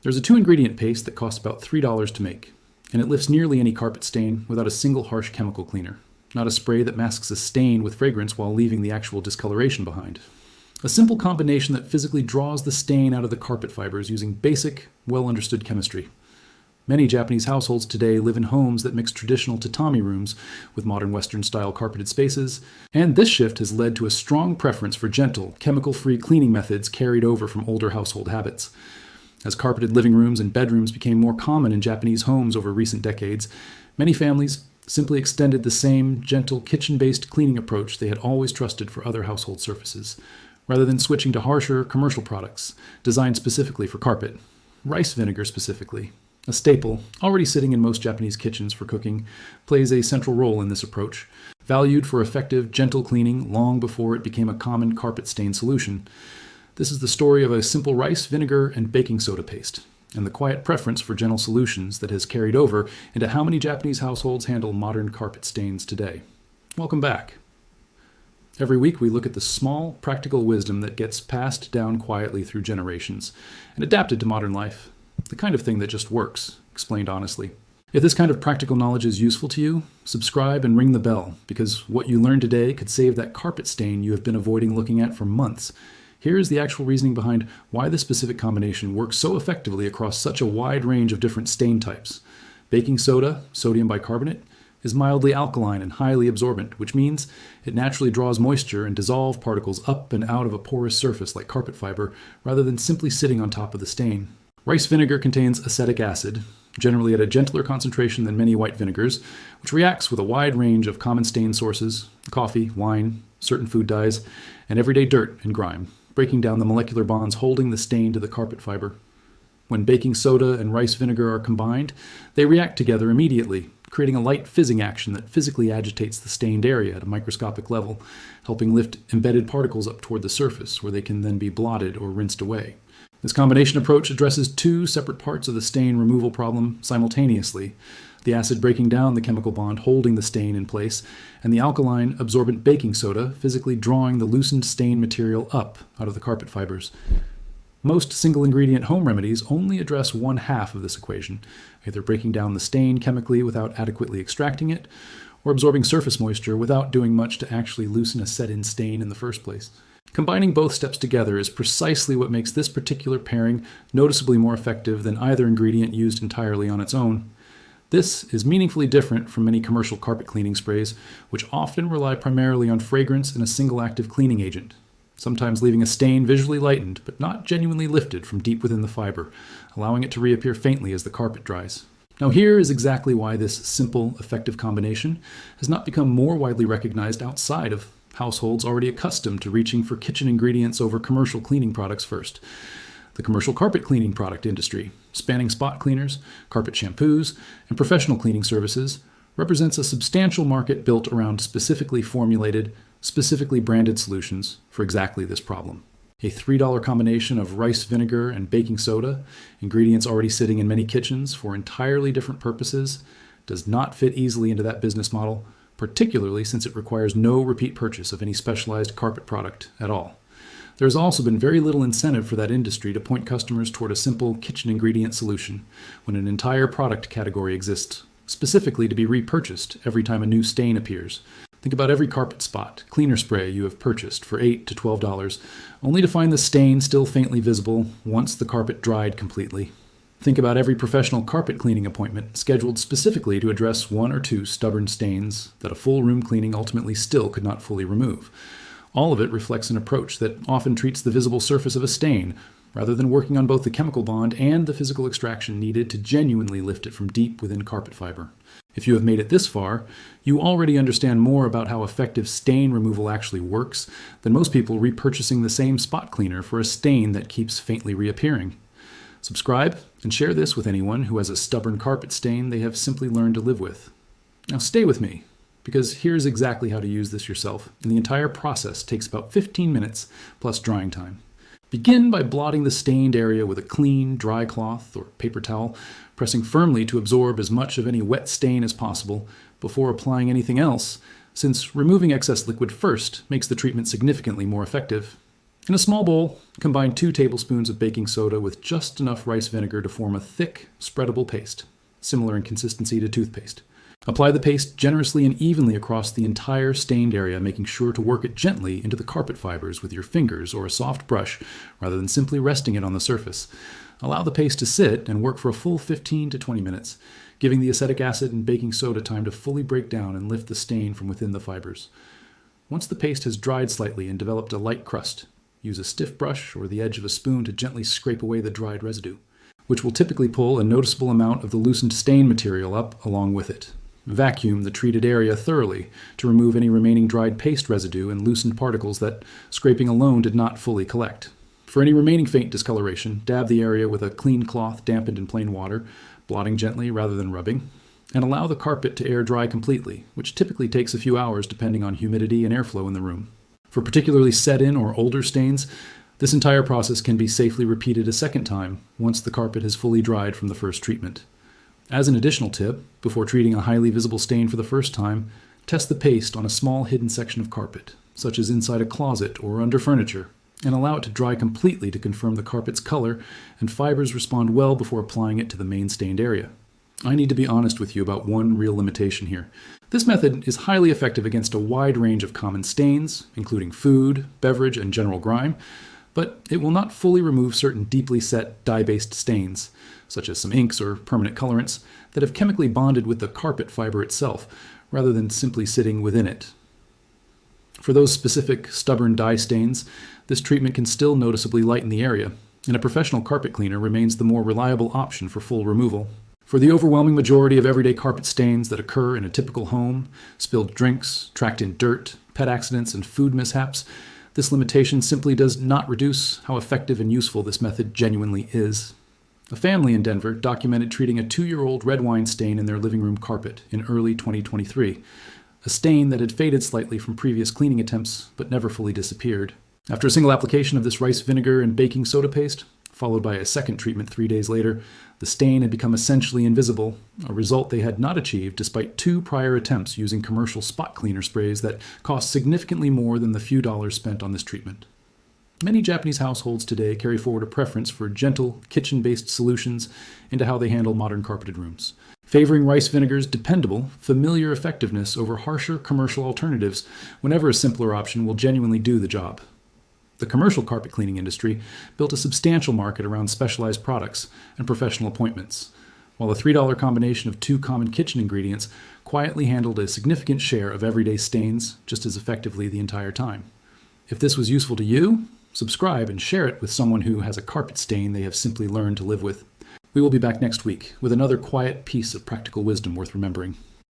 There's a 2-ingredient paste that costs about $3 to make, and it lifts nearly any carpet stain without a single harsh chemical cleaner. Not a spray that masks a stain with fragrance while leaving the actual discoloration behind. A simple combination that physically draws the stain out of the carpet fibers using basic, well-understood chemistry. Many Japanese households today live in homes that mix traditional tatami rooms with modern Western-style carpeted spaces, and this shift has led to a strong preference for gentle, chemical-free cleaning methods carried over from older household habits. As carpeted living rooms and bedrooms became more common in Japanese homes over recent decades, many families simply extended the same gentle kitchen-based cleaning approach they had always trusted for other household surfaces, rather than switching to harsher commercial products designed specifically for carpet. Rice vinegar specifically, a staple already sitting in most Japanese kitchens for cooking, plays a central role in this approach, valued for effective, gentle cleaning long before it became a common carpet stain solution. This is the story of a simple rice, vinegar, and baking soda paste, and the quiet preference for gentle solutions that has carried over into how many Japanese households handle modern carpet stains today. Welcome back. Every week we look at the small, practical wisdom that gets passed down quietly through generations and adapted to modern life. The kind of thing that just works, explained honestly. If this kind of practical knowledge is useful to you, subscribe and ring the bell, because what you learn today could save that carpet stain you have been avoiding looking at for months. Here is the actual reasoning behind why this specific combination works so effectively across such a wide range of different stain types. Baking soda, sodium bicarbonate, is mildly alkaline and highly absorbent, which means it naturally draws moisture and dissolve particles up and out of a porous surface like carpet fiber, rather than simply sitting on top of the stain. Rice vinegar contains acetic acid, generally at a gentler concentration than many white vinegars, which reacts with a wide range of common stain sources, coffee, wine, certain food dyes, and everyday dirt and grime, breaking down the molecular bonds holding the stain to the carpet fiber. When baking soda and rice vinegar are combined, they react together immediately, creating a light fizzing action that physically agitates the stained area at a microscopic level, helping lift embedded particles up toward the surface, where they can then be blotted or rinsed away. This combination approach addresses two separate parts of the stain removal problem simultaneously: the acid breaking down the chemical bond holding the stain in place, and the alkaline absorbent baking soda physically drawing the loosened stain material up out of the carpet fibers. Most single-ingredient home remedies only address one half of this equation, either breaking down the stain chemically without adequately extracting it, or absorbing surface moisture without doing much to actually loosen a set-in stain in the first place. Combining both steps together is precisely what makes this particular pairing noticeably more effective than either ingredient used entirely on its own. This is meaningfully different from many commercial carpet cleaning sprays, which often rely primarily on fragrance and a single active cleaning agent, sometimes leaving a stain visually lightened but not genuinely lifted from deep within the fiber, allowing it to reappear faintly as the carpet dries. Now here is exactly why this simple, effective combination has not become more widely recognized outside of households already accustomed to reaching for kitchen ingredients over commercial cleaning products first. The commercial carpet cleaning product industry, spanning spot cleaners, carpet shampoos, and professional cleaning services, represents a substantial market built around specifically formulated, specifically branded solutions for exactly this problem. A $3 combination of rice vinegar and baking soda, ingredients already sitting in many kitchens for entirely different purposes, does not fit easily into that business model, particularly since it requires no repeat purchase of any specialized carpet product at all. There has also been very little incentive for that industry to point customers toward a simple kitchen ingredient solution when an entire product category exists specifically to be repurchased every time a new stain appears. Think about every carpet spot, cleaner spray you have purchased for $8 to $12, only to find the stain still faintly visible once the carpet dried completely. Think about every professional carpet cleaning appointment scheduled specifically to address one or two stubborn stains that a full room cleaning ultimately still could not fully remove. All of it reflects an approach that often treats the visible surface of a stain, rather than working on both the chemical bond and the physical extraction needed to genuinely lift it from deep within carpet fiber. If you have made it this far, you already understand more about how effective stain removal actually works than most people repurchasing the same spot cleaner for a stain that keeps faintly reappearing. Subscribe and share this with anyone who has a stubborn carpet stain they have simply learned to live with. Now stay with me, because here's exactly how to use this yourself, and the entire process takes about 15 minutes plus drying time. Begin by blotting the stained area with a clean, dry cloth or paper towel, pressing firmly to absorb as much of any wet stain as possible before applying anything else, since removing excess liquid first makes the treatment significantly more effective. In a small bowl, combine 2 tablespoons of baking soda with just enough rice vinegar to form a thick, spreadable paste, similar in consistency to toothpaste. Apply the paste generously and evenly across the entire stained area, making sure to work it gently into the carpet fibers with your fingers or a soft brush, rather than simply resting it on the surface. Allow the paste to sit and work for a full 15 to 20 minutes, giving the acetic acid and baking soda time to fully break down and lift the stain from within the fibers. Once the paste has dried slightly and developed a light crust, use a stiff brush or the edge of a spoon to gently scrape away the dried residue, which will typically pull a noticeable amount of the loosened stain material up along with it. Vacuum the treated area thoroughly to remove any remaining dried paste residue and loosened particles that scraping alone did not fully collect. For any remaining faint discoloration, dab the area with a clean cloth dampened in plain water, blotting gently rather than rubbing, and allow the carpet to air dry completely, which typically takes a few hours depending on humidity and airflow in the room. For particularly set-in or older stains, this entire process can be safely repeated a second time once the carpet has fully dried from the first treatment. As an additional tip, before treating a highly visible stain for the first time, test the paste on a small hidden section of carpet, such as inside a closet or under furniture, and allow it to dry completely to confirm the carpet's color and fibers respond well before applying it to the main stained area. I need to be honest with you about one real limitation here. This method is highly effective against a wide range of common stains, including food, beverage, and general grime, but it will not fully remove certain deeply set dye-based stains, such as some inks or permanent colorants, that have chemically bonded with the carpet fiber itself, rather than simply sitting within it. For those specific stubborn dye stains, this treatment can still noticeably lighten the area, and a professional carpet cleaner remains the more reliable option for full removal. For the overwhelming majority of everyday carpet stains that occur in a typical home, spilled drinks, tracked in dirt, pet accidents, and food mishaps, this limitation simply does not reduce how effective and useful this method genuinely is. A family in Denver documented treating a 2-year-old red wine stain in their living room carpet in early 2023, a stain that had faded slightly from previous cleaning attempts but never fully disappeared. After a single application of this rice vinegar and baking soda paste, followed by a second treatment 3 days later, the stain had become essentially invisible, a result they had not achieved despite 2 prior attempts using commercial spot cleaner sprays that cost significantly more than the few dollars spent on this treatment. Many Japanese households today carry forward a preference for gentle, kitchen-based solutions into how they handle modern carpeted rooms, favoring rice vinegar's dependable, familiar effectiveness over harsher commercial alternatives whenever a simpler option will genuinely do the job. The commercial carpet cleaning industry built a substantial market around specialized products and professional appointments, while the $3 combination of 2 common kitchen ingredients quietly handled a significant share of everyday stains just as effectively the entire time. If this was useful to you, subscribe and share it with someone who has a carpet stain they have simply learned to live with. We will be back next week with another quiet piece of practical wisdom worth remembering.